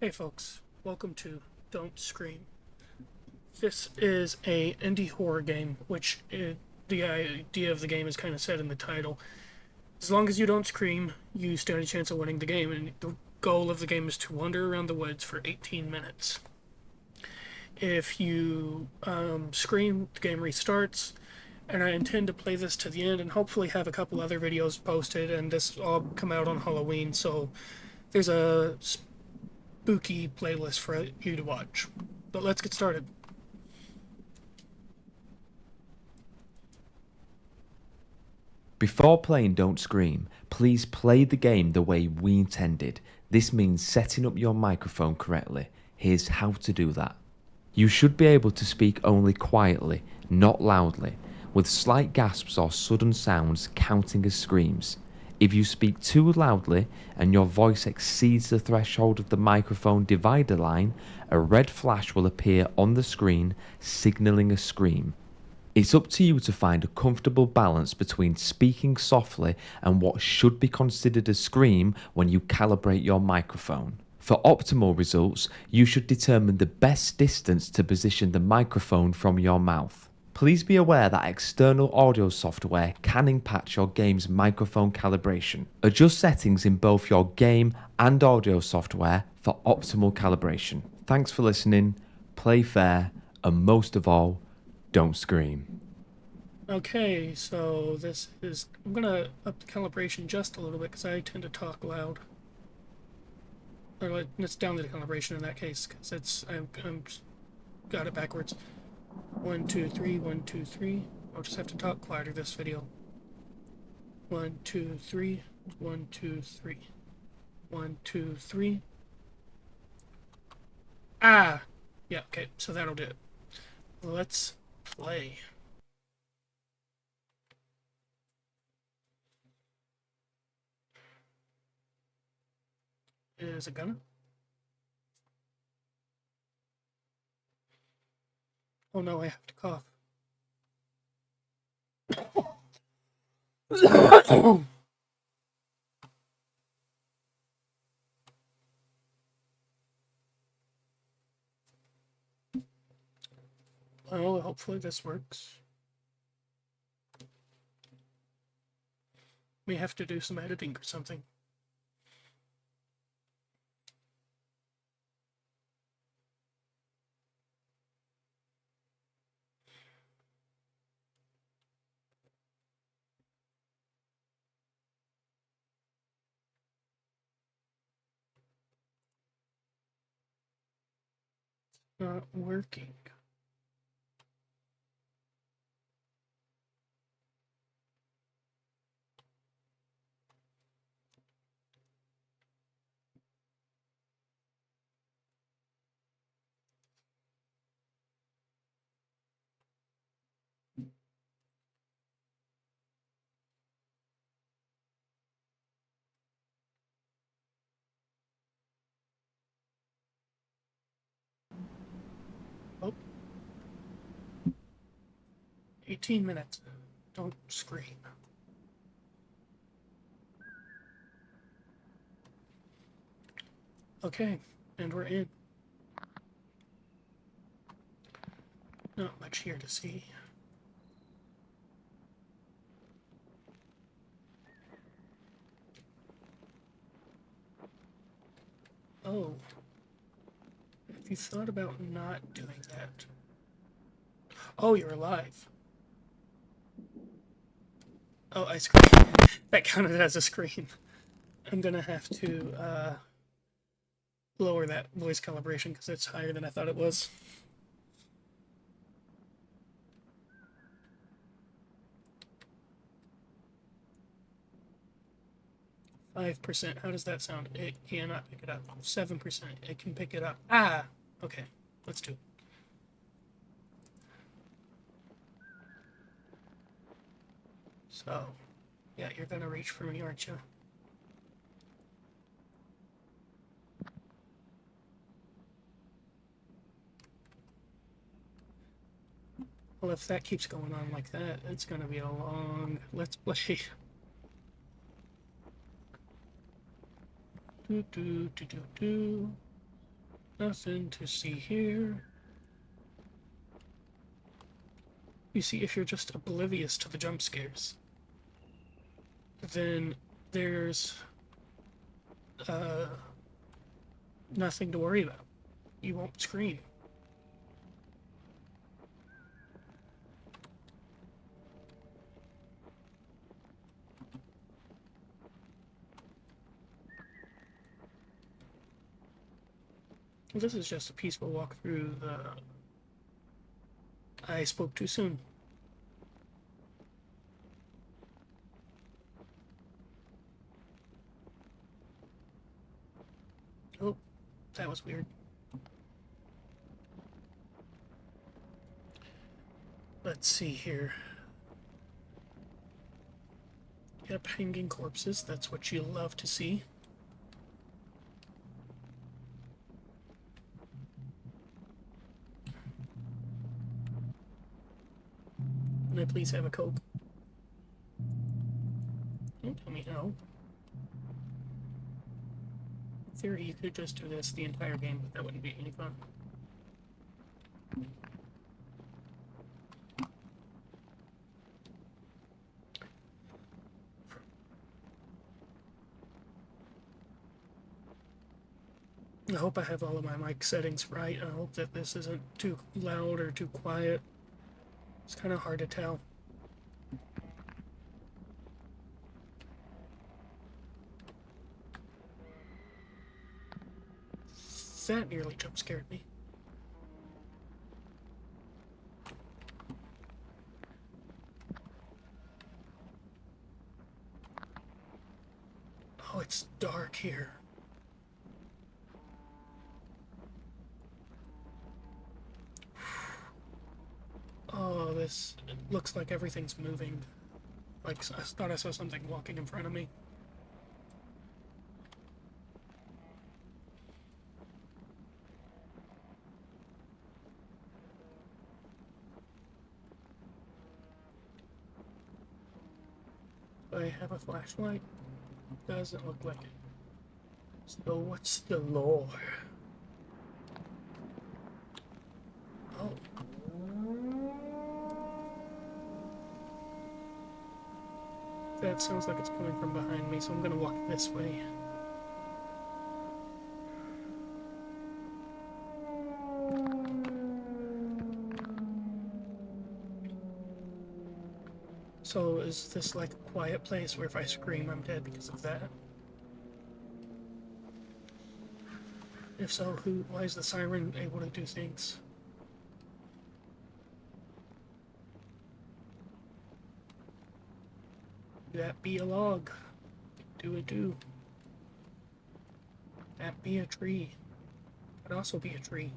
Hey folks, welcome to Don't Scream. This is a indie horror game, the idea of the game is kind of said in the title. As long as you don't scream, you stand a chance of winning the game, and the goal of the game is to wander around the woods for 18 minutes. If you scream, the game restarts, and I intend to play this to the end and hopefully have a couple other videos posted, and this all come out on Halloween, so there's a spooky playlist for you to watch. But let's get started. Before playing Don't Scream, please play the game the way we intended. This means setting up your microphone correctly. Here's how to do that. You should be able to speak only quietly, not loudly, with slight gasps or sudden sounds counting as screams. If you speak too loudly and your voice exceeds the threshold of the microphone divider line, a red flash will appear on the screen, signalling a scream. It's up to you to find a comfortable balance between speaking softly and what should be considered a scream when you calibrate your microphone. For optimal results, you should determine the best distance to position the microphone from your mouth. Please be aware that external audio software can impact your game's microphone calibration. Adjust settings in both your game and audio software for optimal calibration. Thanks for listening, play fair, and most of all, don't scream. Okay, so I'm gonna up the calibration just a little bit because I tend to talk loud. Or let's down the calibration in that case because I'm got it backwards. 1, 2, 3, 1, 2, 3. I'll just have to talk quieter this video. 1, 2, 3, 1, 2, 3, 1, 2, 3. Ah! Yeah, okay, so that'll do it. Let's play. Is it gonna? Oh no, I have to cough. Well, hopefully this works. We have to do some editing or something. Not working. Oh, 18 minutes. Don't scream. Okay, and we're in. Not much here to see. Oh, have you thought about not doing that? Oh, you're alive. Oh, I screamed. That counted as a scream. I'm gonna have to lower that voice calibration because it's higher than I thought it was. 5%. How does that sound? It cannot pick it up. 7%. It can pick it up. Ah! Okay, let's do it. So, yeah, you're gonna reach for me, aren't you? Well, if that keeps going on like that, it's gonna be a long let's play. Do do do do do. Nothing to see here. You see, if you're just oblivious to the jump scares, then there's nothing to worry about. You won't scream. This is just a peaceful walk through the... I spoke too soon. Oh, that was weird. Let's see here. Yep, hanging corpses, that's what you love to see. Can I please have a Coke? Don't tell me no. In theory, you could just do this the entire game, but that wouldn't be any fun. I hope I have all of my mic settings right. I hope that this isn't too loud or too quiet. It's kind of hard to tell. That nearly jump scared me. Oh, it's dark here. Oh, this it looks like everything's moving. Like, I thought I saw something walking in front of me. Do I have a flashlight? Doesn't look like it. So what's the lore? Oh. That sounds like it's coming from behind me, so I'm gonna walk this way. So is this like a quiet place where if I scream I'm dead because of that? If so, why is the siren able to do things? That be a log. Do it do. That be a tree. Could also be a tree.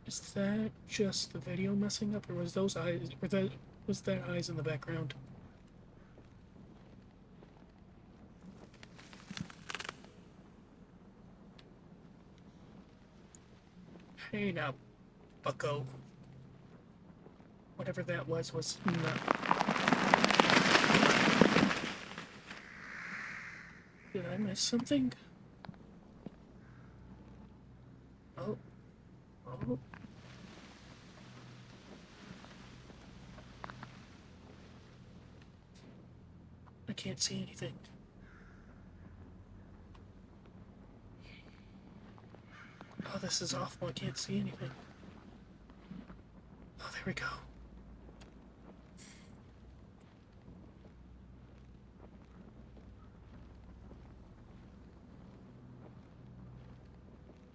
Is that just the video messing up, or was those eyes, was that eyes in the background? Hey now, bucko. Whatever that was not. Did I miss something? Oh. Oh. I can't see anything. Oh, this is awful. I can't see anything. Oh, there we go.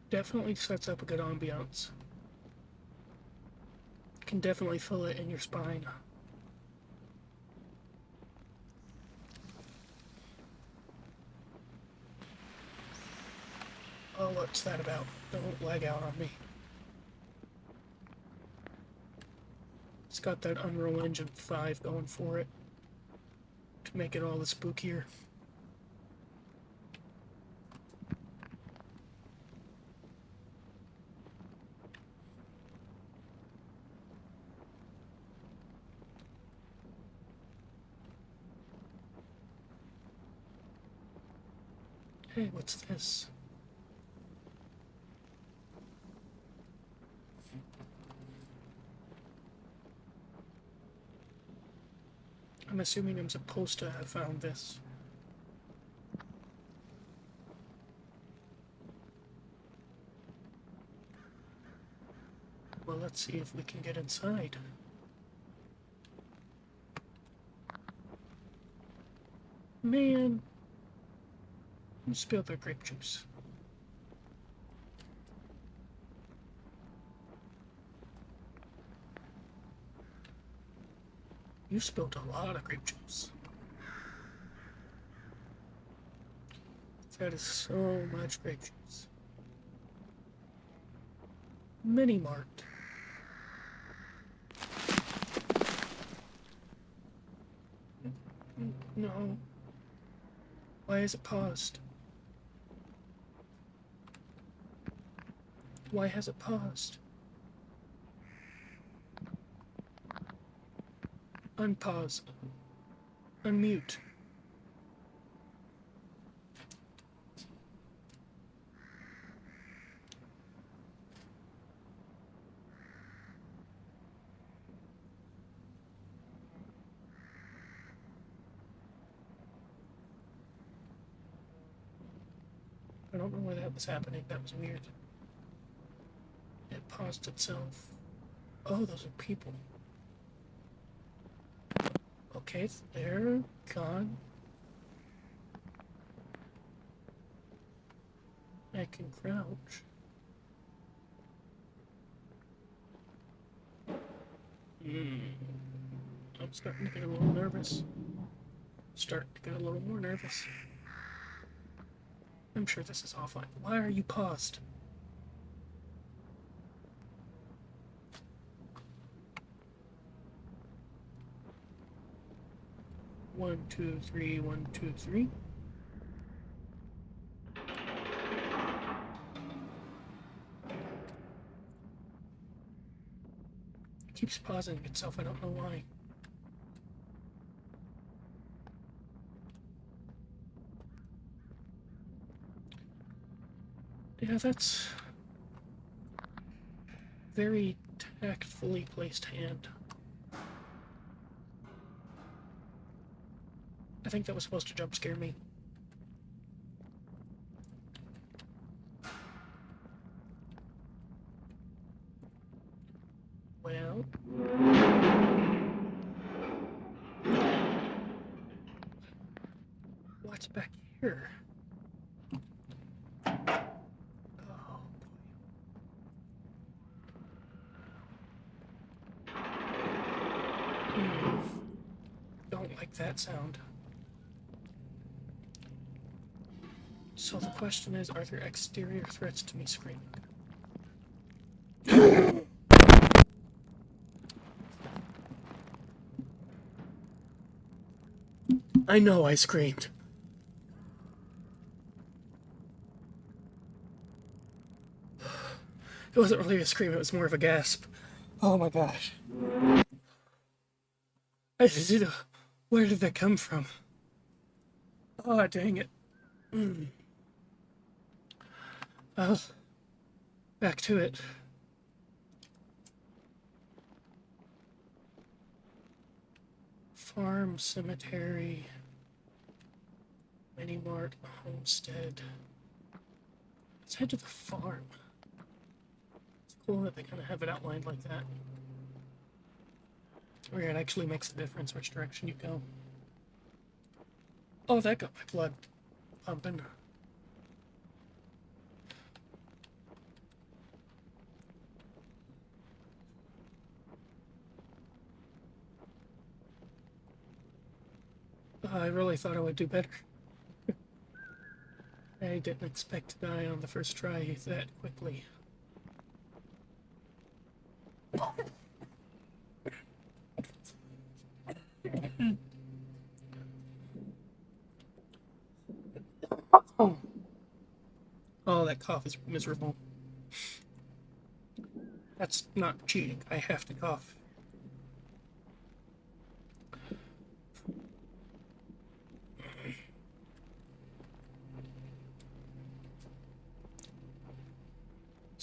Definitely sets up a good ambiance. You can definitely feel it in your spine. Oh, what's that about? Don't lag out on me. It's got that Unreal Engine 5 going for it to make it all the spookier. Hey, what's this? I'm assuming I'm supposed to have found this. Well, let's see if we can get inside. Man, you spilled their grape juice. You spilled a lot of grape juice. That is so much grape juice. Mini Mart. No. Why is it paused? Why has it paused? Unpause. Unmute. I don't know why that was happening. That was weird. It paused itself. Oh, those are people. Okay, they're gone. I can crouch. I'm starting to get a little nervous. Starting to get a little more nervous. I'm sure this is offline. Why are you paused? One, two, three, 1, 2, 3. It keeps pausing itself, I don't know why. Yeah, that's very tactfully placed hand. I think that was supposed to jump scare me. Well, what's back here? Oh boy. Don't like that sound. So the question is, are there exterior threats to me screaming? I know I screamed. It wasn't really a scream, it was more of a gasp. Oh my gosh. Where did that come from? Oh, dang it. Well, back to it. Farm, cemetery, mini mart, homestead. Let's head to the farm. It's cool that they kind of have it outlined like that. Where it actually makes a difference which direction you go. Oh, that got my blood pumping. I really thought I would do better. I didn't expect to die on the first try that quickly. Oh, that cough is miserable. That's not cheating. I have to cough.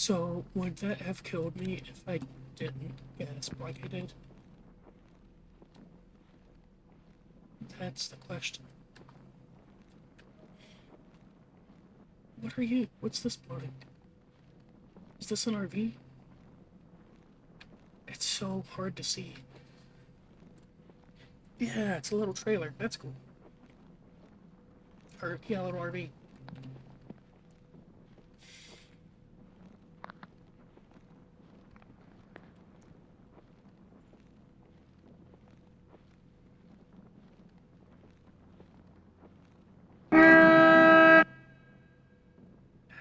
So, would that have killed me if I didn't gasp like I did? That's the question. What are you? What's this building? Is this an RV? It's so hard to see. Yeah, it's a little trailer. That's cool. Or, yeah, a little RV.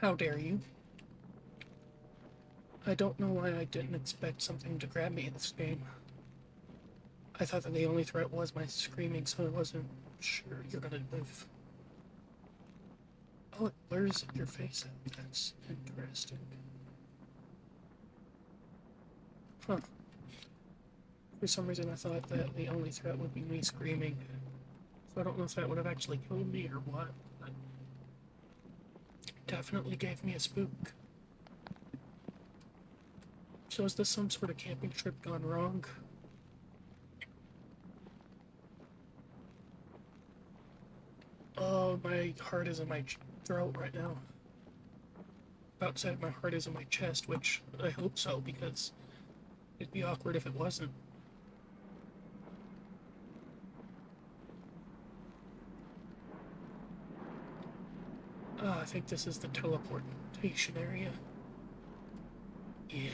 How dare you? I don't know why I didn't expect something to grab me in this game. I thought that the only threat was my screaming, so I wasn't sure you're gonna move. Oh, it blurs your face out. That's interesting. Huh. For some reason I thought that the only threat would be me screaming. So I don't know if that would have actually killed me or what, but it definitely gave me a spook. So is this some sort of camping trip gone wrong? Oh, my heart is in my throat right now. About to say my heart is in my chest, which I hope so, because it'd be awkward if it wasn't. I think this is the teleportation area. Yeah.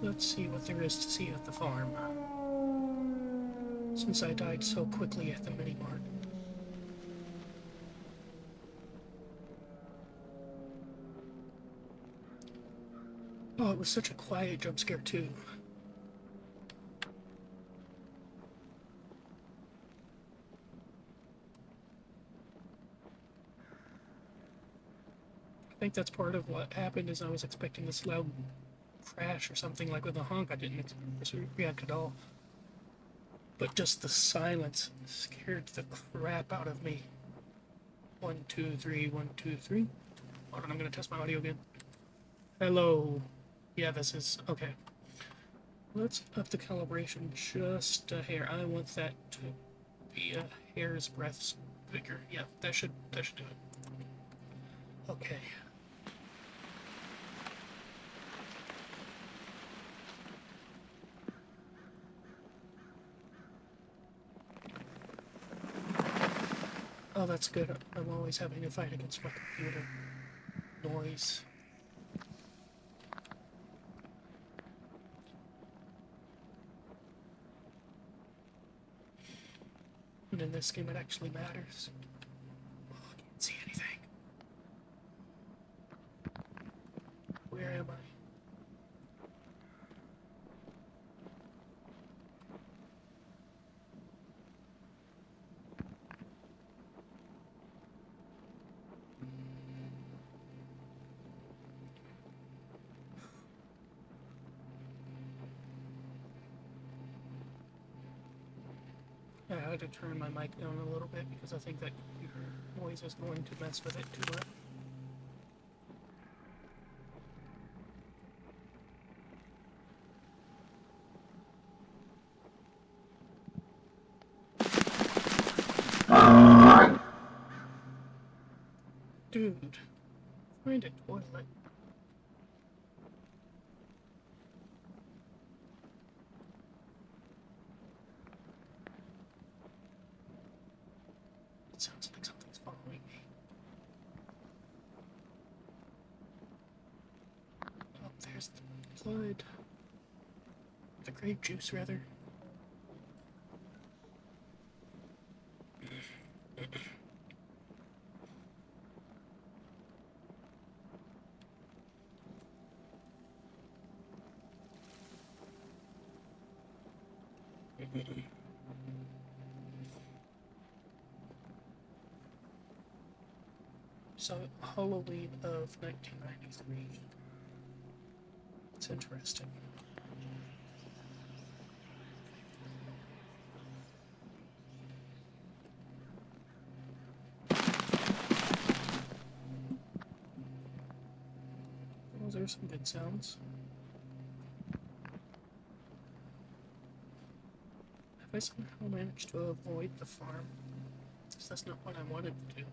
Let's see what there is to see at the farm. Since I died so quickly at the mini-mart. Oh, it was such a quiet jump scare too. I think that's part of what happened is I was expecting this loud crash or something like with a honk. I didn't react at all. But just the silence scared the crap out of me. 1, 2, 3, 1, 2, 3. Hold on, I'm gonna test my audio again. Hello. Yeah, this is okay. Let's up the calibration just a hair. I want that to be a hair's breadth bigger. Yeah, that should do it. Okay. Oh, that's good. I'm always having to fight against my computer. Noise. And in this game, it actually matters. Oh, I can't see anything. Where am I? I had to turn my mic down a little bit because I think that computer noise is going to mess with it too much. Dude, find a toilet. It sounds like something's following me. Oh, there's the blood. The grape juice, rather. So, Halloween of 1993. It's interesting. those are some good sounds. Have I somehow managed to avoid the farm? Because that's not what I wanted to do.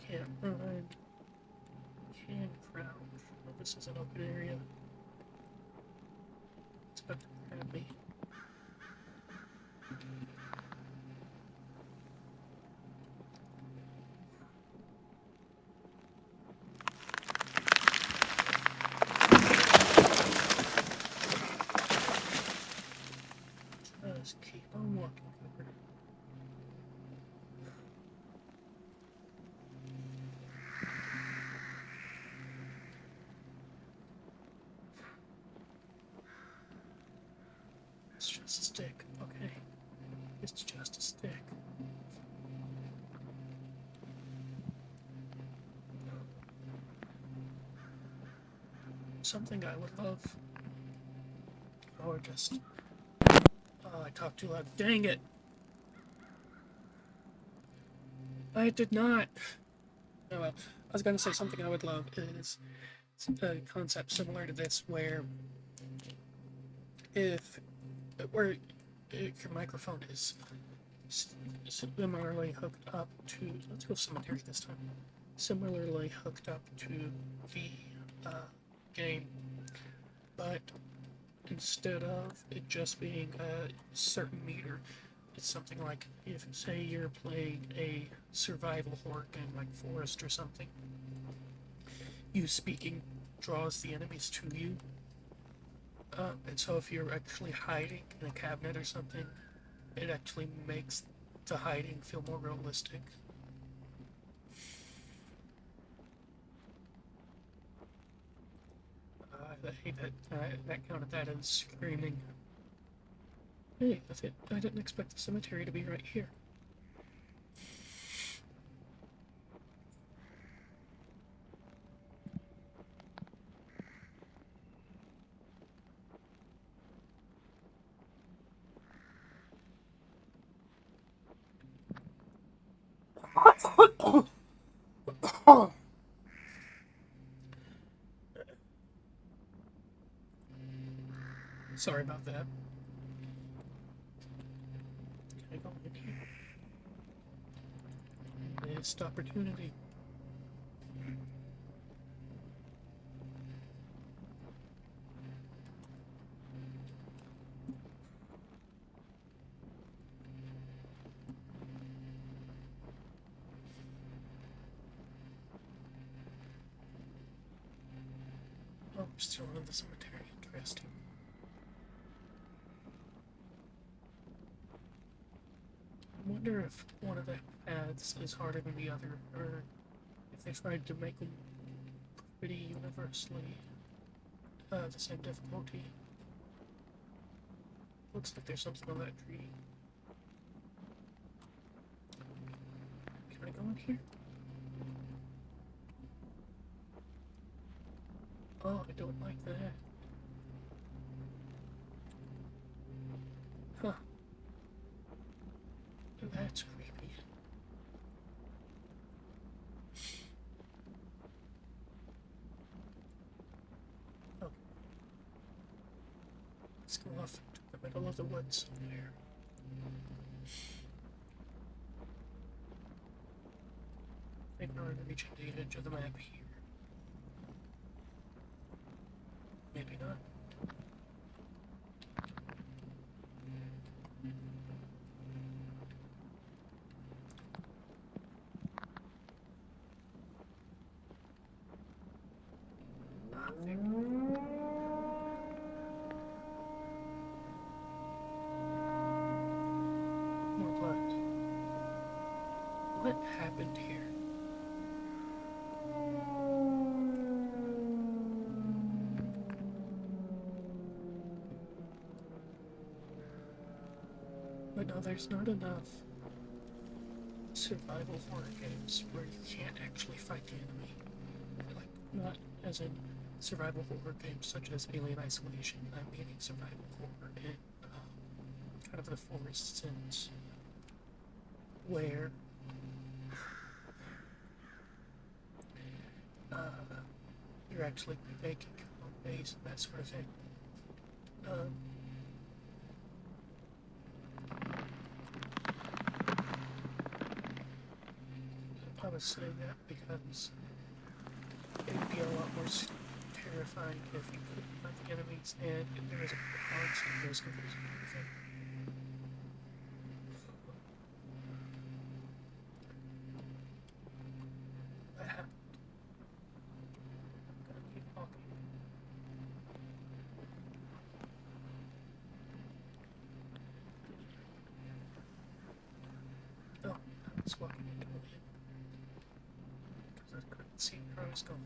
Can't run. Can crouch. Oh, this is an open area. It's about to grab me. Just keep on walking, Cooper. It's just a stick, okay? It's just a stick. Something I would love. Or just. Oh, I talked too loud. Dang it! I did not. Oh well. I was gonna say something I would love is a concept similar to this where if where if your microphone is similarly hooked up to, let's go cemetery this time, similarly hooked up to the game, but instead of it just being a certain meter, it's something like, if say you're playing a survival horror game like Forest or something, you speaking draws the enemies to you. And so if you're actually hiding in a cabinet or something, it actually makes the hiding feel more realistic. I hate that that counted that as screaming. Hey, I didn't expect the cemetery to be right here. Sorry about that. Can I go in here? Missed opportunity. Oh, we're still in the cemetery. Interesting. I wonder if one of the paths is harder than the other, or if they tried to make them pretty universally the same difficulty. Looks like there's something on that tree. Can I go in here? Oh, I don't like that. Huh. That's creepy. Oh. Let's go off into the middle of the woods somewhere. I think we're reaching the edge of the map here. Maybe not. More blood. What happened here? But no, there's not enough survival horror games where you can't actually fight the enemy. Like, not as in survival horror games such as Alien Isolation. I'm meaning survival horror in kind of the Forest sense, where you're actually making your own base and that sort of thing. I was saying that because it'd be a lot more terrifying if you couldn't fight the enemies and if there was a constant risk of losing everything. That happened. I'm gonna keep walking. Oh, I was walking into it because I couldn't see where I was going.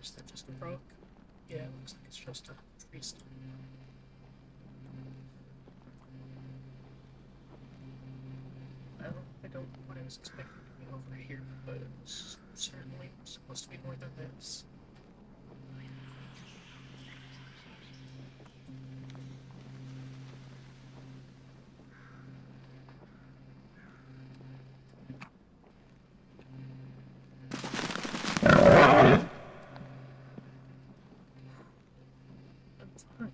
Is that just a rock? Yeah, it looks like it's just a tree stump. Well, I don't know what I was expecting to be over here, but it was certainly supposed to be more than this. I'm fine.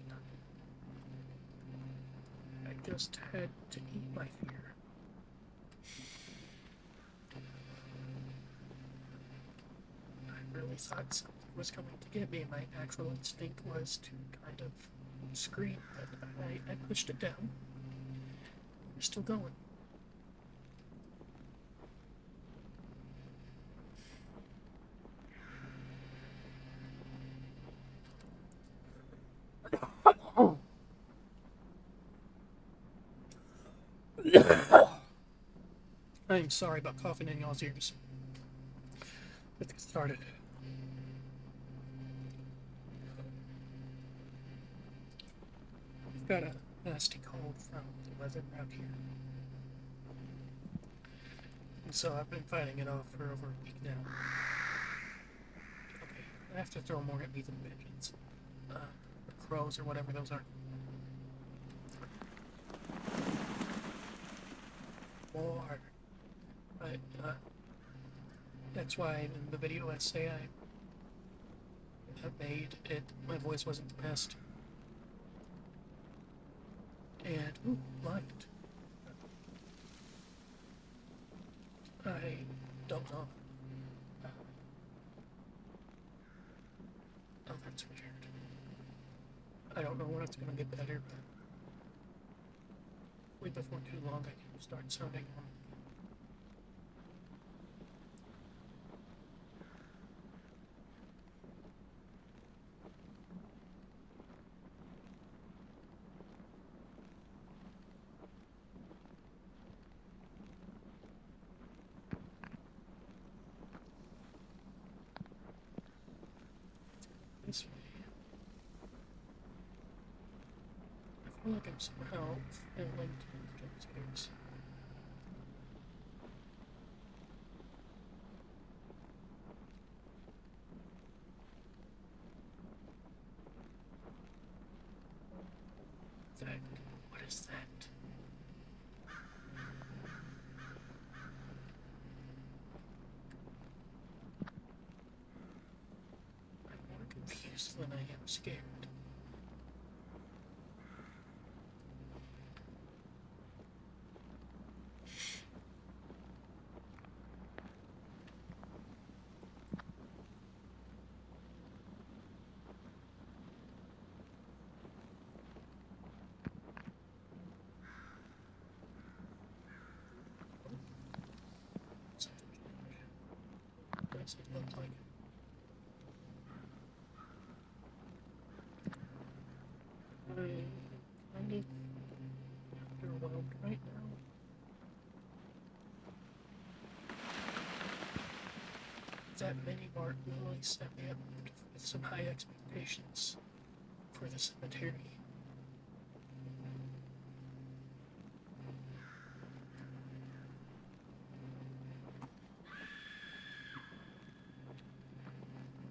I just had to eat my fear. I really thought something was coming to get me. My natural instinct was to kind of scream, but I pushed it down. We're still going. I'm sorry about coughing in y'all's ears. Let's get started. We've got a nasty cold from the weather around here. And so I've been fighting it off for over a week now. Okay, I have to throw more at me than pigeons. Or crows or whatever those are. More. But, that's why in the video essay I made it, my voice wasn't the best. And, ooh, light. I don't know. Oh, that's weird. I don't know when it's gonna get better, but wait before too long I can start sounding normal. This way. I feel like I'm somehow failing to jump scares. That, what is that? I'm more confused than I am scared. does it look like? I'm kind of underwhelmed right now. That mini mart really set me up with some high expectations for the cemetery.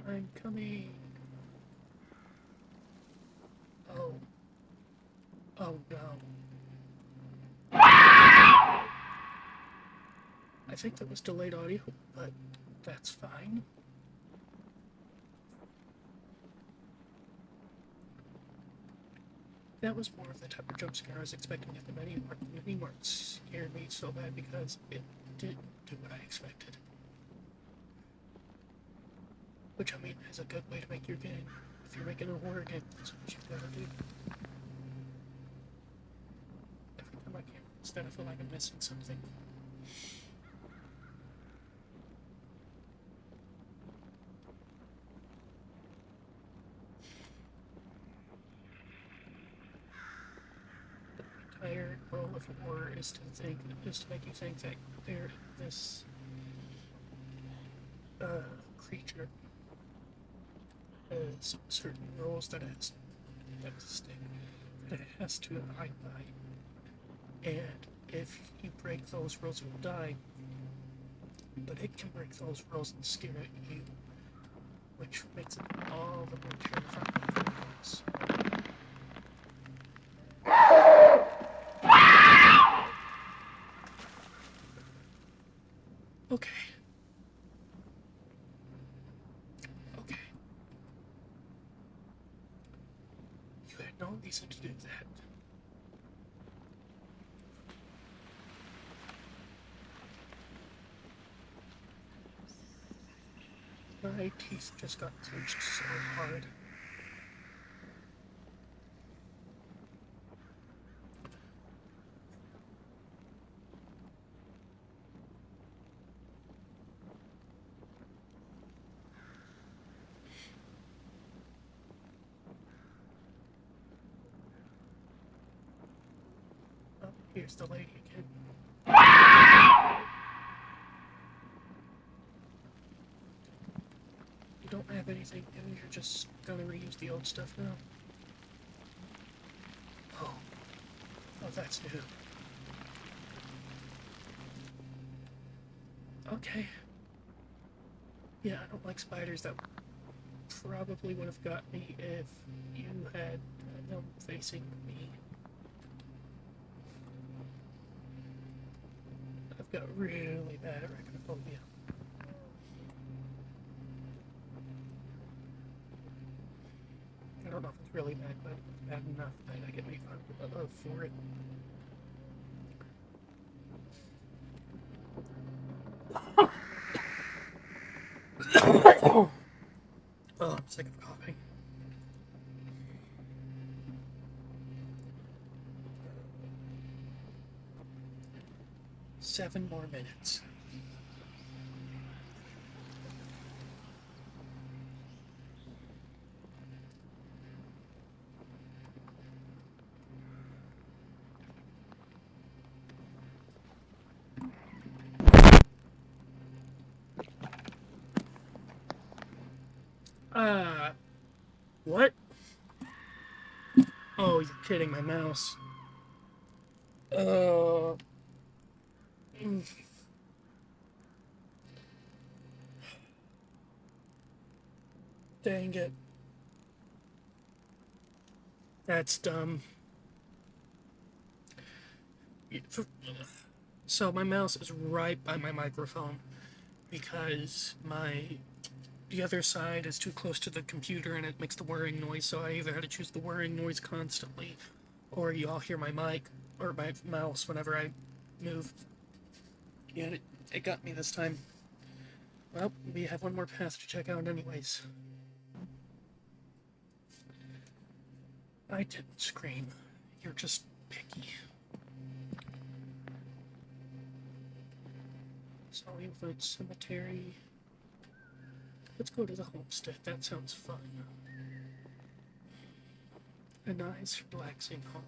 I'm coming. Oh. Oh no. I think that was delayed audio, but that's fine. That was more of the type of jump scare I was expecting at the mini mart. The mini mart scared me so bad because it didn't do what I expected. Which, I mean, is a good way to make your game. If you're making a horror game, that's what you've got to do. Every time I camera instead, I feel like I'm missing something. The entire goal of horror is to make you think that this creature has certain rules that it has to abide by. And if you break those rules, you'll die. But it can break those rules and scare at you, which makes it all the more terrifying for us. Okay. Okay. You had no reason to do that. My teeth just got clenched so hard. Oh, here's the lady again. You don't have anything new, you're just gonna reuse the old stuff now. Oh. Oh, that's new. Okay. Yeah, I don't like spiders. That probably would have got me if you had them facing me. I've got really bad arachnophobia. I don't know if it's really bad, but it's bad enough that I get made fun of for it. Oh, I'm sick of coughing. Seven more minutes. What? Oh, you're kidding, my mouse. Uh. Dang it. That's dumb. So my mouse is right by my microphone because the other side is too close to the computer and it makes the whirring noise, so I either had to choose the whirring noise constantly or you all hear my mic or my mouse whenever I move. And it got me this time. Well, we have one more path to check out anyways. I didn't scream. You're just picky. So we vote cemetery. Let's go to the homestead. That sounds fun. A nice, relaxing home.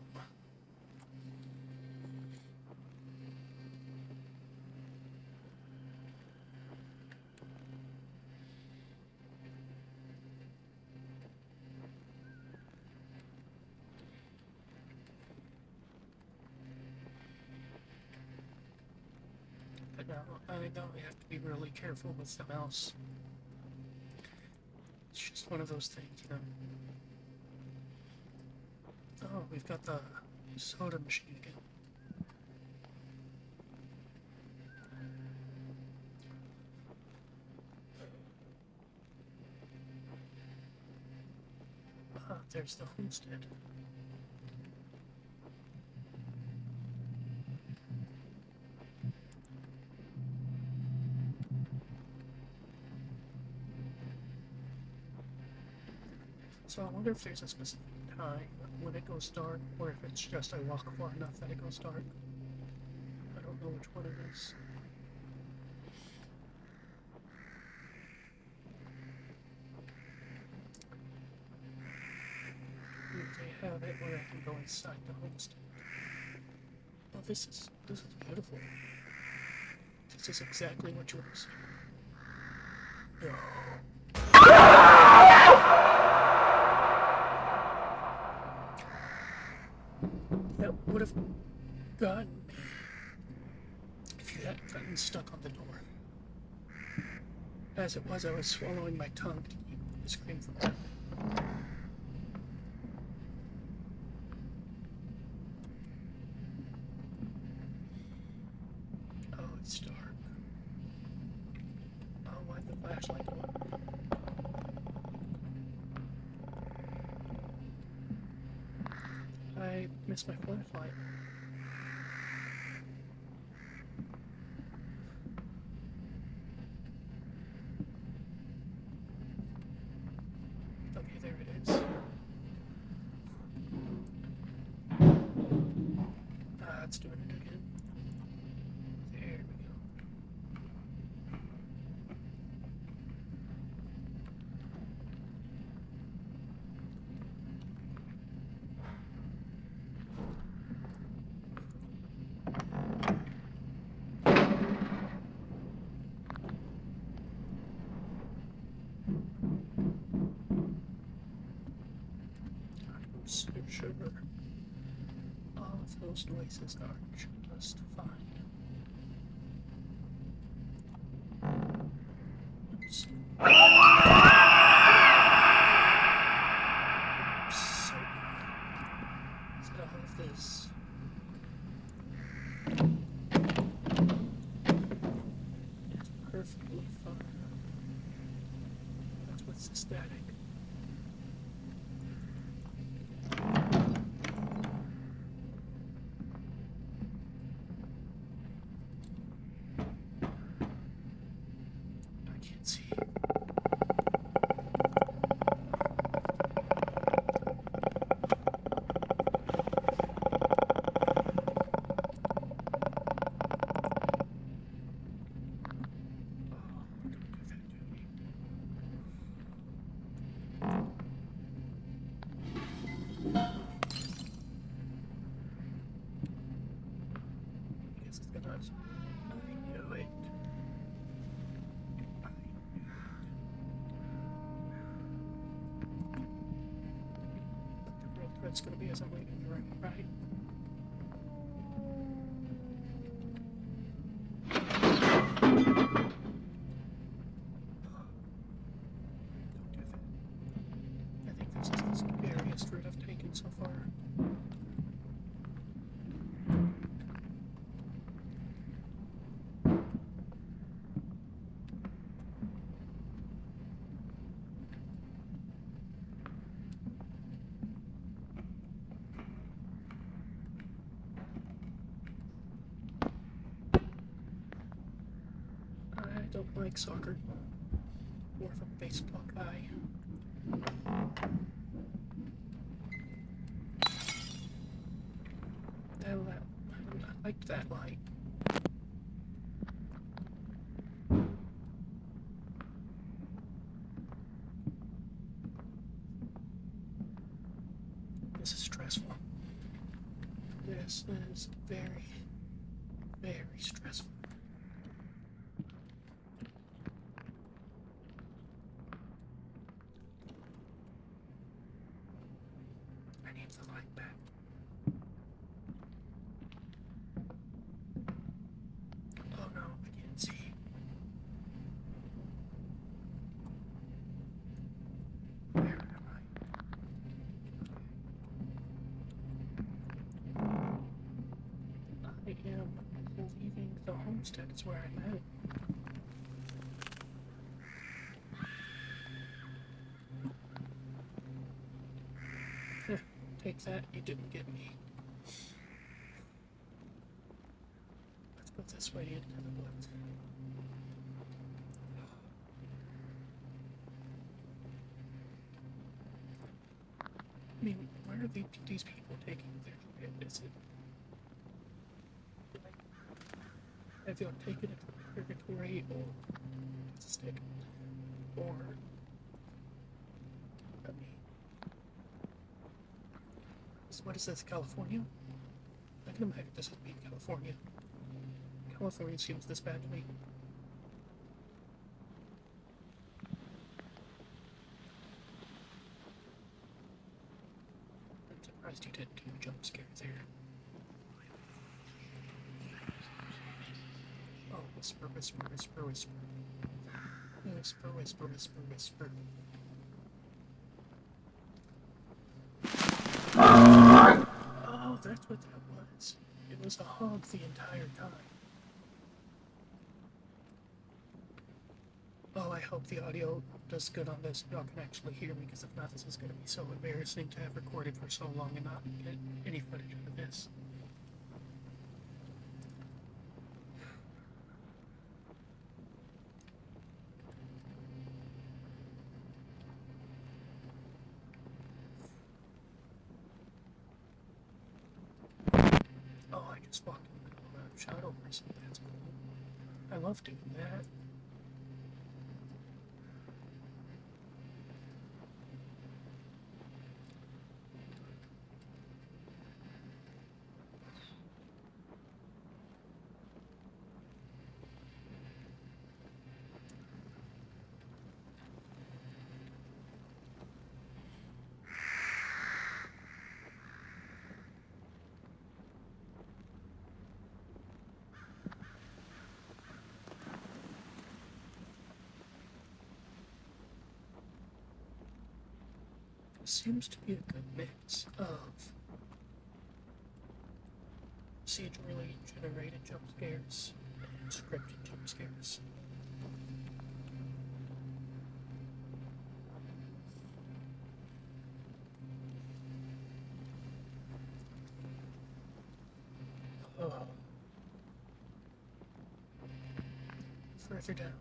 But now I know we have to be really careful with the mouse. It's just one of those things, you know. Oh, we've got the soda machine again. Ah, there's the homestead. So I wonder if there's a specific time when it goes dark, or if it's just I walk far enough that it goes dark. I don't know which one it is. They have it where I can go inside the homestead. Oh, this is beautiful. This is exactly what you want to see. No. That would have gotten me if you hadn't gotten stuck on the door. As it was, I was swallowing my tongue to keep the scream from happening. Oh, it's dark. Oh, why the flashlight on? I missed my flashlight. Okay, there it is. Ah, it's doing it again. There we go. I'm so sure all of those noises are just fine. Oops. So, is it all of this? It's perfectly fine. That's what's the static. I can't see. I knew it. The real threat's gonna be as I'm leaving the room, right? Don't do that. I think this is the scariest route I've taken so far. I don't like soccer. More of a baseball guy. I liked that light. This is very, very stressful. I need the light back. Oh no, I can't see. Where am I? I am leaving the homestead. It's where I'm at. Take that, you didn't get me. Let's go this way into the woods. I mean, where are these people taking their shit? Is it like, have y'all taken it to purgatory or it's a stick? Or, I mean, what is this, California? I can imagine this would be California. California seems this bad to me. I'm surprised you didn't do a jump scare there. Oh, whisper, whisper, whisper, whisper. Whisper, whisper, whisper, whisper. Oh, that's what that was. It was a hog the entire time. Oh, I hope the audio does good on this. Y'all can actually hear me, because if not, this is going to be so embarrassing to have recorded for so long and not get any footage out of this. Oh, I just walked in the middle of a shadow person. That's cool. I love doing that. Seems to be a good mix of procedurally generated jump scares and scripted jump scares. Oh. Further down.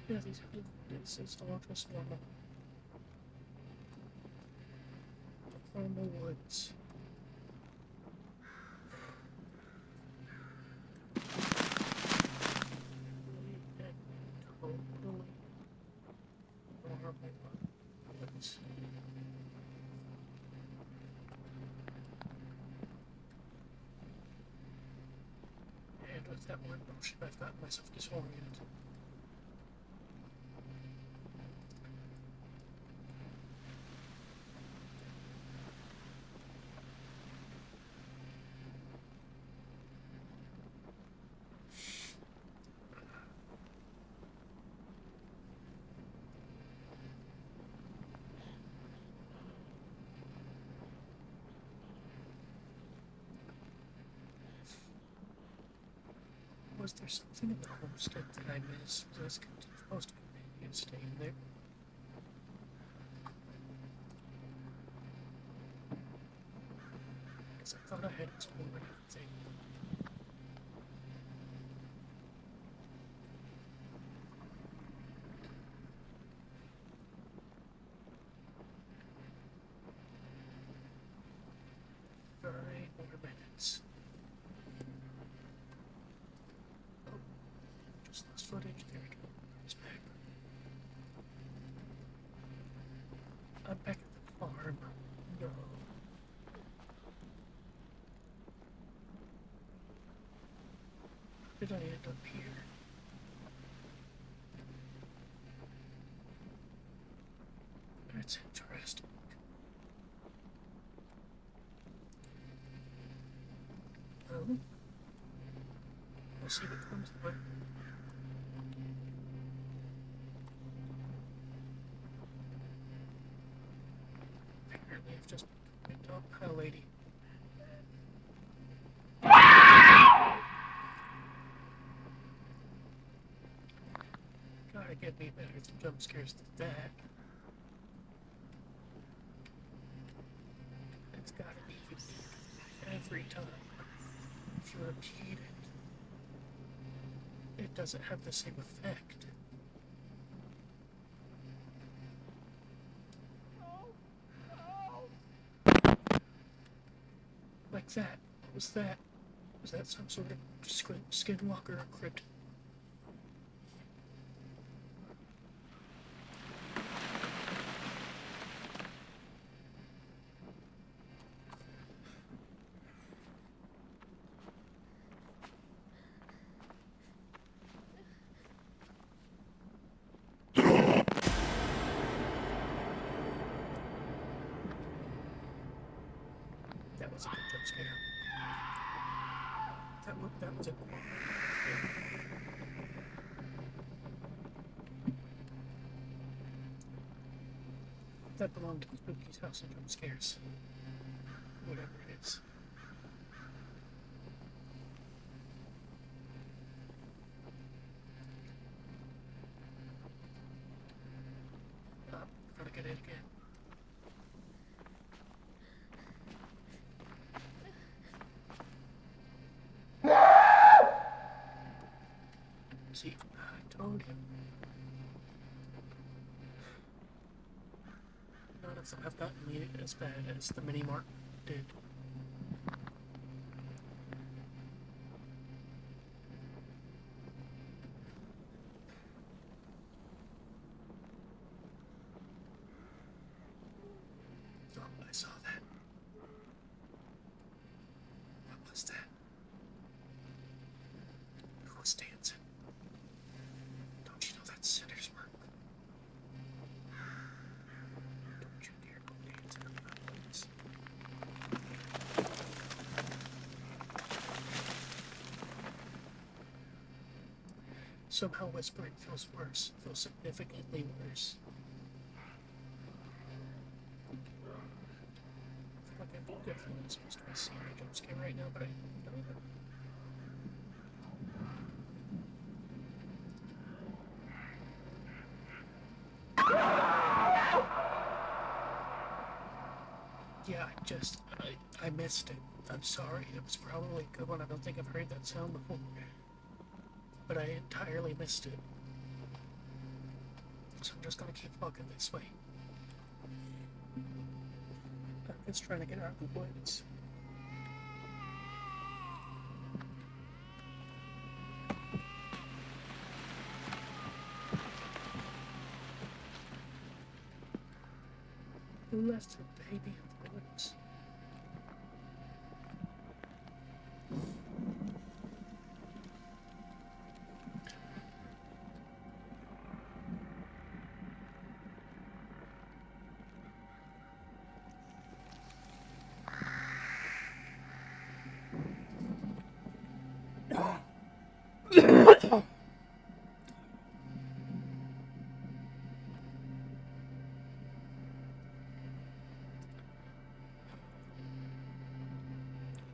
Yeah, this is all just normal woods. Totally normal woods. And with that one motion, I've gotten myself disoriented. Was there something in the homestead that I missed? Was I supposed to continue staying there? Because I thought I had explored everything. footage. There we go. It's back. I'm back at the farm. No. How did I end up here? That's interesting. We'll see what comes of it. Apparently I've just been up. Hi, lady. Gotta get me better jump scares than that. It's gotta be unique every time. If you repeat it, it doesn't have the same effect. Like that. What was that? Was that some sort of skinwalker or crypt? That was a good jump scare. That was a good jump scare. That belonged to Spooky's house and jump scares. Whatever it is. Gotta get it again. See, I told you. None of them have gotten me as bad as the mini mark did. Oh, I saw that. What was that? Who was dancing? Don't you know that's sinner's work? Don't you dare go dancing in my woods. Somehow whispering feels worse, feels significantly worse. I feel like I'm definitely supposed to be seeing a jump scare right now, but I know that. Yeah, I missed it. I'm sorry. It was probably a good one. I don't think I've heard that sound before. But I entirely missed it. So I'm just gonna keep walking this way. I'm just trying to get out of the woods. Who left a baby in the woods?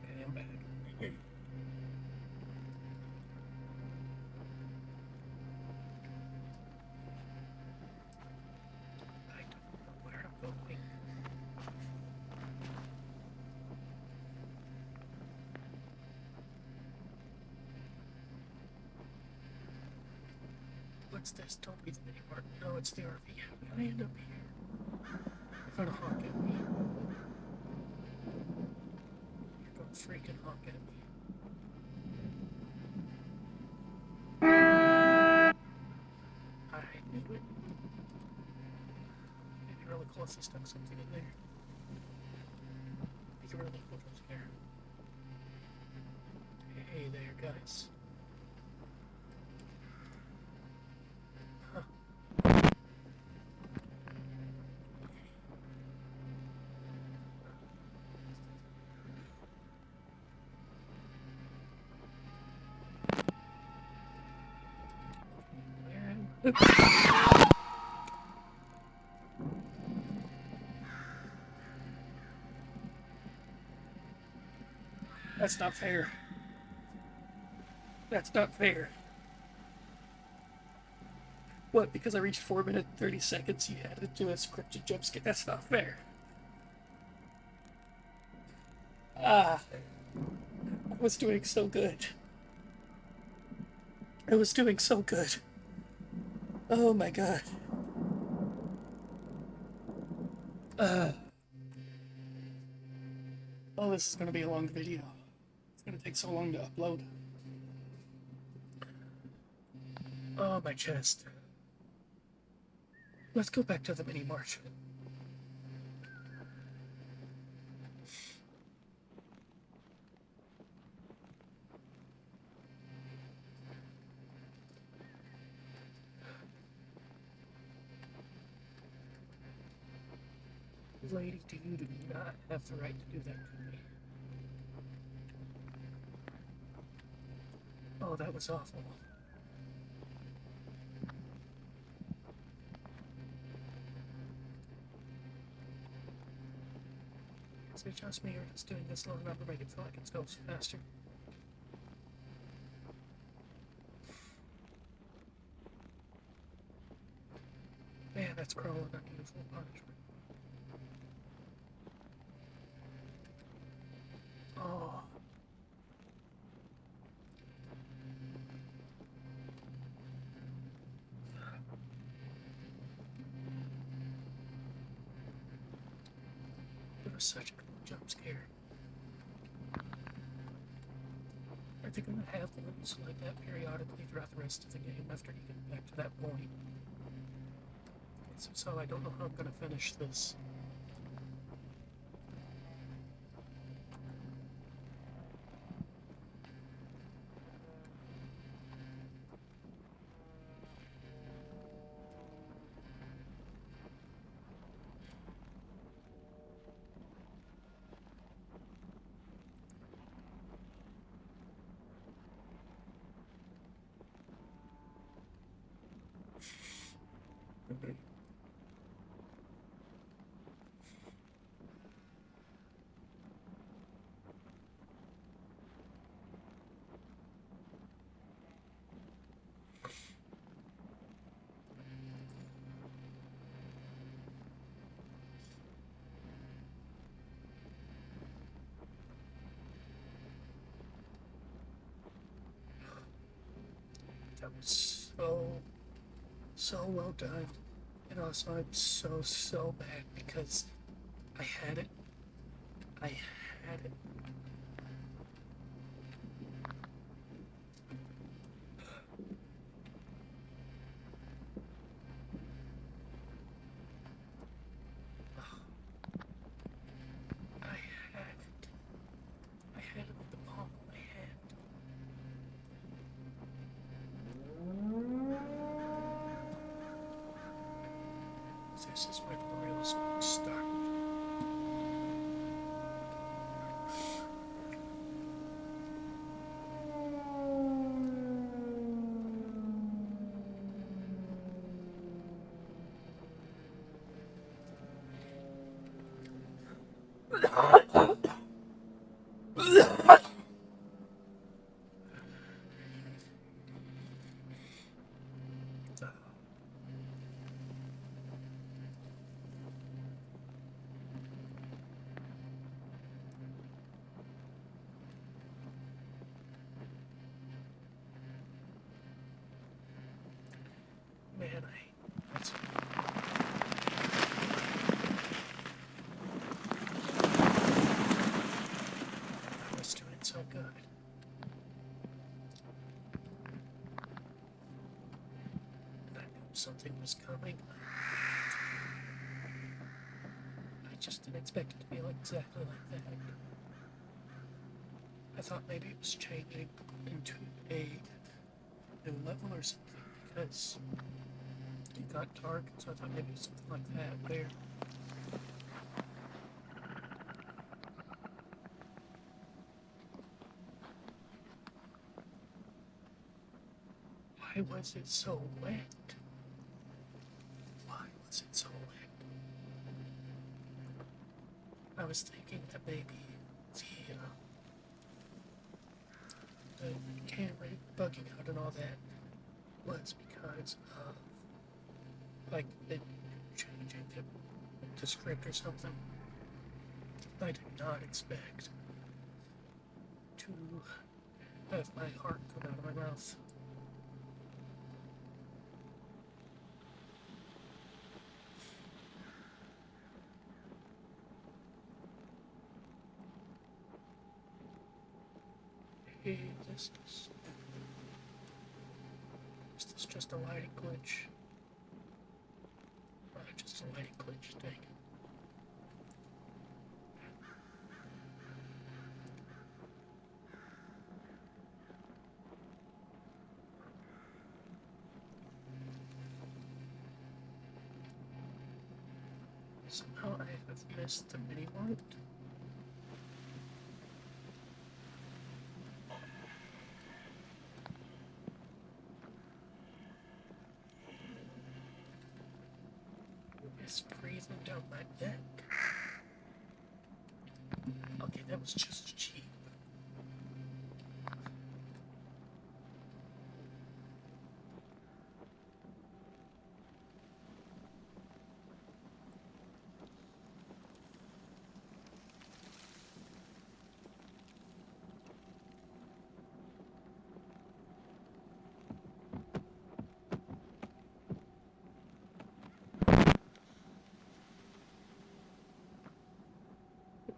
Okay, I'm back. I don't know where I'm going. What's this? Don't be the mini mart. No, it's the RV. How did I end up here? You're gonna honk at me. You're gonna freaking honk at me. must have stuck something in there. Make it really cool jump scare. Hey there, guys. Huh. That's not fair. That's not fair. What, because I reached 4 minutes 30 seconds, you had to do a scripted jump scare? That's not fair. Ah. I was doing so good. I was doing so good. Oh my god. Oh, this is gonna be a long video. It's gonna take so long to upload. Oh, my chest. Let's go back to the mini mart. Lady, you do not have the right to do that to me. Oh, that was awful. Is it just me or just doing this long enough to make it feel like it goes faster? Man, that's cruel and unusual punishment. Oh. It was such a cool jump scare. Are they gonna have ones like that periodically throughout the rest of the game after you get back to that point? So I don't know how I'm gonna finish this. That was so well done. And also, I'm so mad because I had it. I had it. I had it. I had it with the palm of my hand. This is where the real smoke started. Man, I hate that's I was doing so good. And I knew something was coming. just didn't expect it to be like exactly like that. I thought maybe it was changing into a new level or something because it got dark, so I thought maybe it was something like that where why was it so wet? Why was it so wet? I was thinking that maybe the camera bugging out and all that was because of like it changing the script or something. I did not expect to have my heart come out of my mouth. Hey, is this just a lighting glitch? Just a lighting glitch, dang it. Somehow I have missed the mini mart. It's breathing down my neck. Okay, that was just cheap.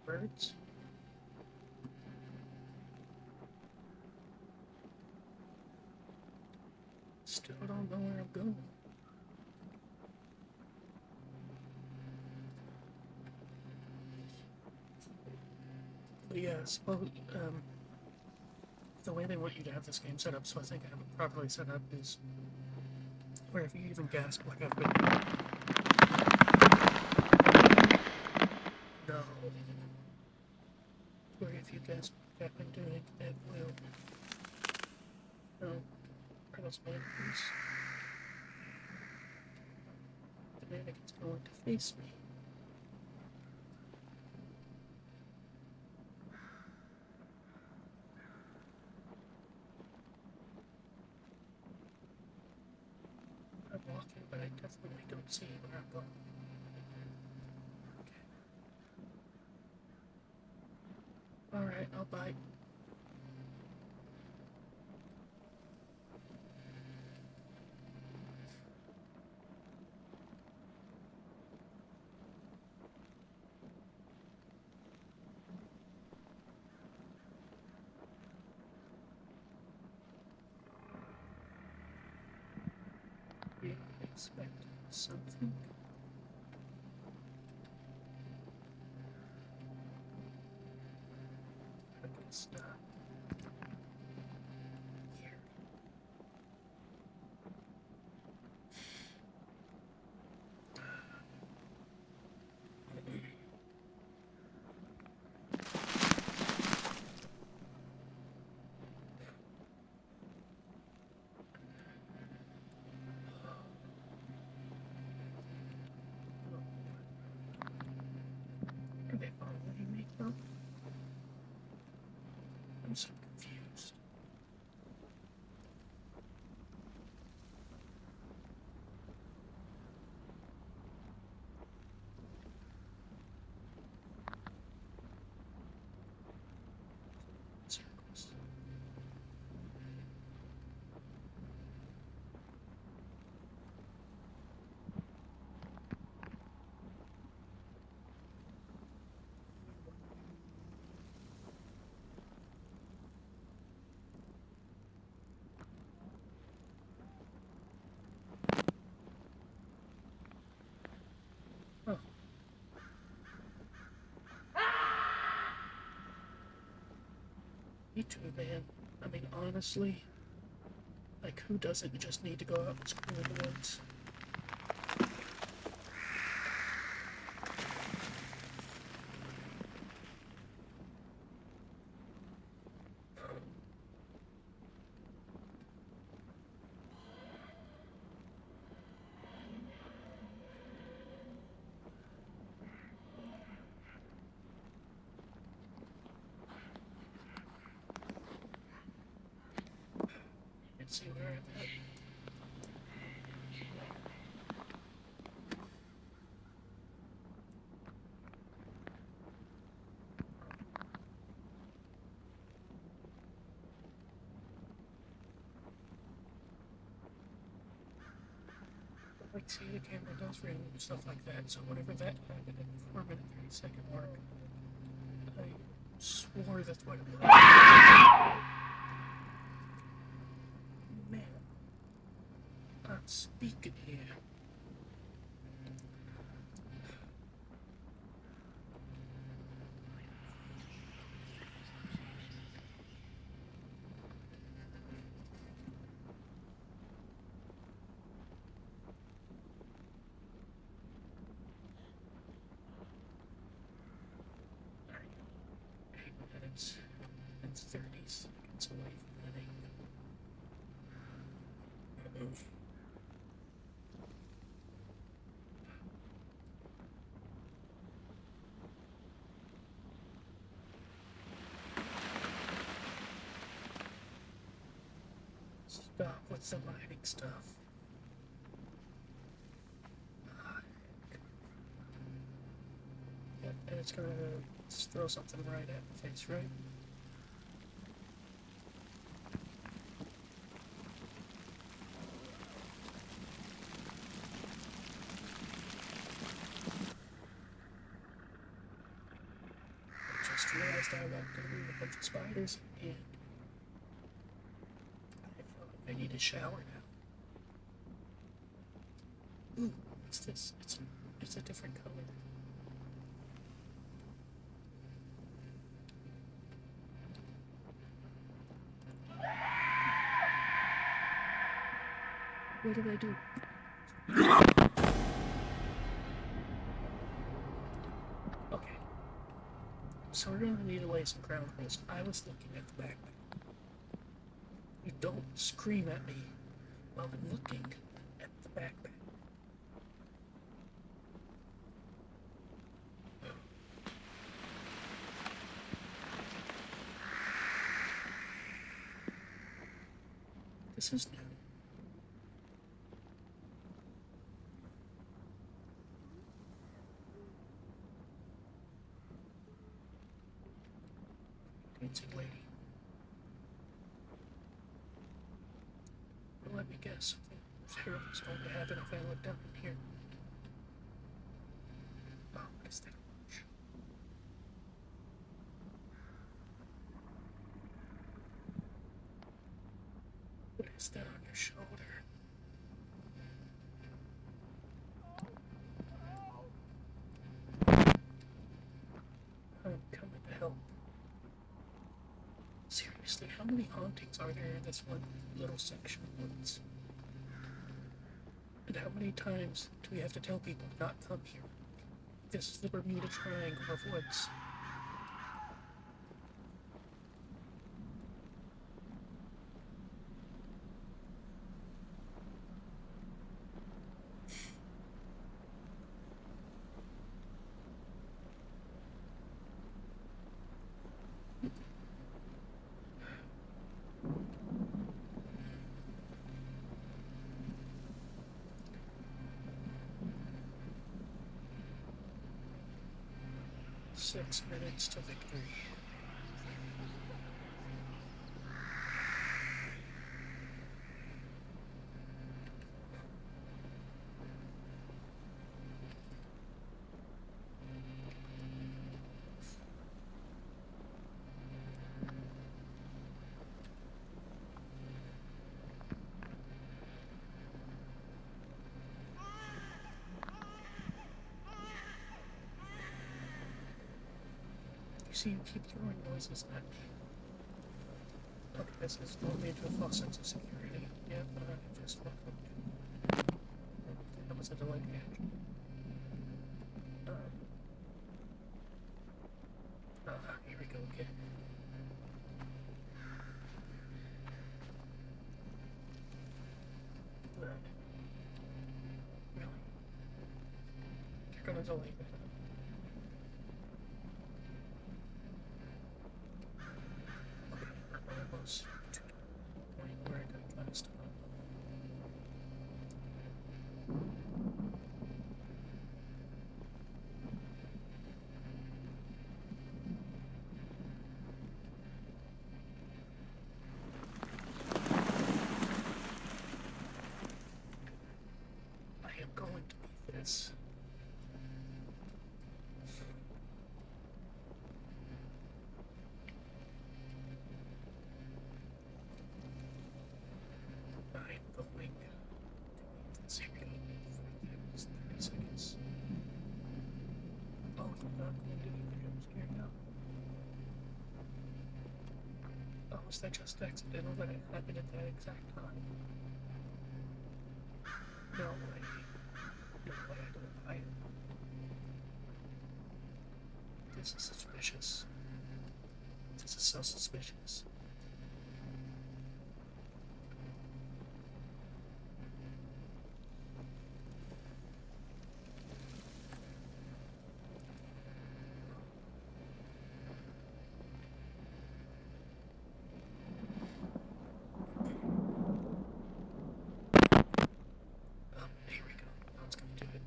Birds. Still don't know where I'm going. But yeah, suppose the way they want you to have this game set up, so I think I have it properly set up, is where if you even gasp like I've been doing, no. Where if you gasp like I've been doing, it will. No. Are those mannequins? The mannequin's going to face me. I'm walking, but I definitely don't see where I'm going. Okay. Alright, I'll bite. We expected something. I guess not. Here. too, man. I mean, honestly, like, who doesn't just need to go out and scream in the woods? Can't see where I'm at. Like, see, the camera does remove stuff like that, so whenever that happened at the 4-minute 30-second mark, I swore that's what it was. Man, I'm speaking here. It's 30 seconds away from winning. Stop with the lighting stuff. Yep, and it's gonna just throw something right at the face, right? I just realized I walked into a bunch of spiders, and I feel like I need a shower now. Ooh, what's this? It's a different color. What did I do? Okay. So we're gonna need to lay some ground rules. I was looking at the backpack. You don't scream at me while I'm looking at the backpack. This is new. Dancing lady. Well, let me guess. Something terrible is going to happen if I look down in here. Oh, what is that? What is that on your shoulder? I'm coming to help. Seriously, how many hauntings are there in this one little section of woods? And how many times do we have to tell people to not come here? This is the Bermuda Triangle of woods. Six minutes to victory. You see, you keep throwing noises at me. This is not made to a false sense of security. Yep, I just fucked up. That was a delayed reaction. Here we go again. Really? You're gonna delay it. Okay, we're almost to the point where I got last time. I am going to beat this. I'm going to beat this. Here we go. 30 seconds. Oh, I'm not going to do the jump scare now. Oh, was that just accidental that it happened at that exact time? No way. No way, I don't buy it. This is suspicious. This is so suspicious. Here we go. Now it's gonna do it.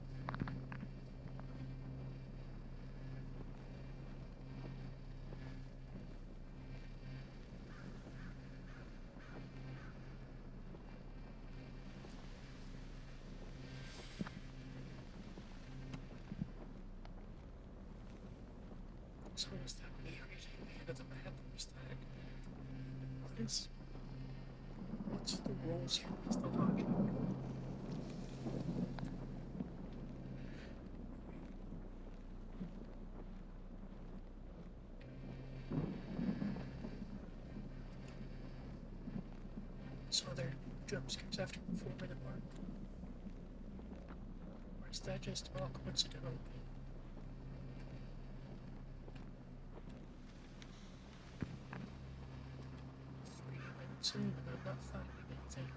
So is that me reaching the end of the map, or is that... What's the rules here? What's the logic? So are there jump scares after the 4-minute mark? Or is that just all coincidental? 3 minutes in and I'm not finding anything.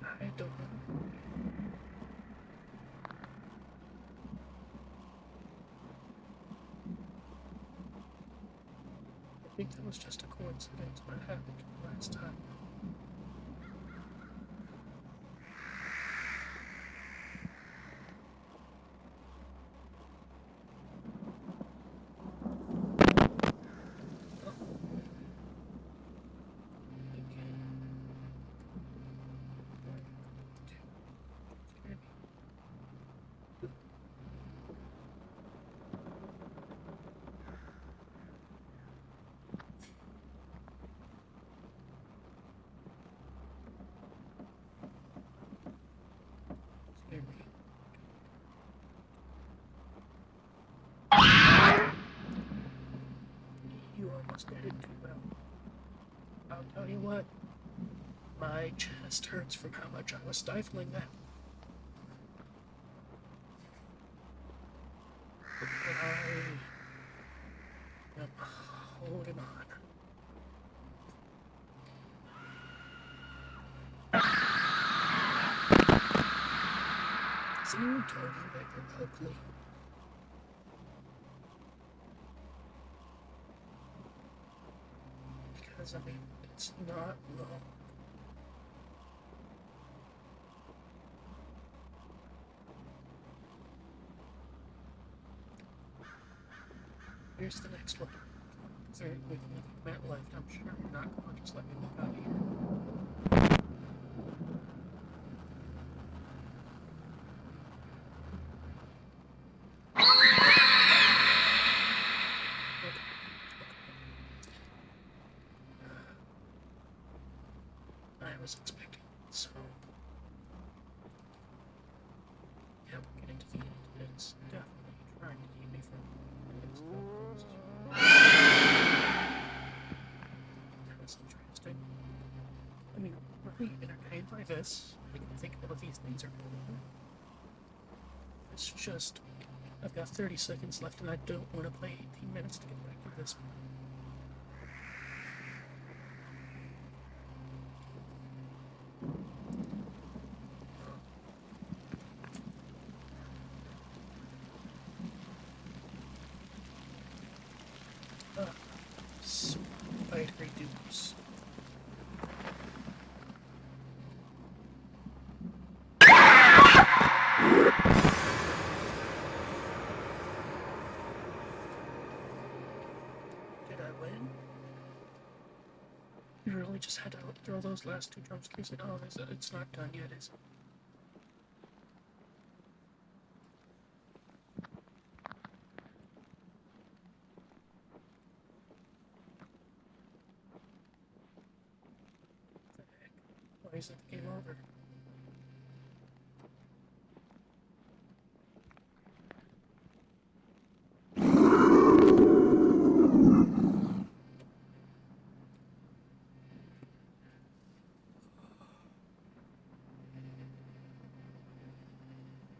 I don't know. I think that was just a coincidence what happened last time. You almost did it too well. I'll tell you what, my chest hurts from how much I was stifling that. And I am holding on. Has anyone told you that you're ugly? Because, I mean, it's not wrong. Here's the next one. Third, with Matt left, I'm sure you're not going to just let me look out of here. I was expecting. So, yeah, we're getting to the end. It's definitely trying to keep me from that was interesting. I mean, I'm really entertained by this. I can think all of these things are cool. It's just, I've got 30 seconds left and I don't want to play 18 minutes to get back to this point. Spidery dudes. Did I win? You really just had to throw those last two jump scares in? Oh, it's not done yet, is it? What the heck? Why isn't the game over?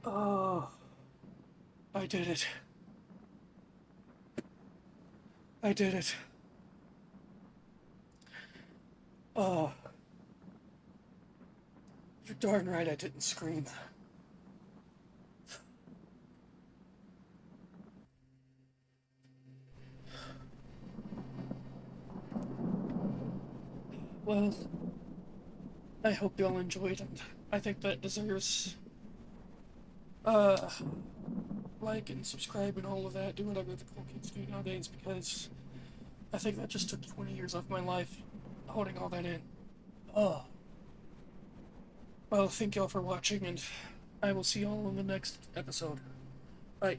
Oh, I did it. I did it. Oh, you're darn right I didn't scream. Well, I hope y'all enjoyed it. I think that deserves, uh, like and subscribe and all of that. Do whatever the cool kids do nowadays because I think that just took 20 years off my life holding all that in. Oh. Well, thank y'all for watching and I will see y'all in the next episode. Bye.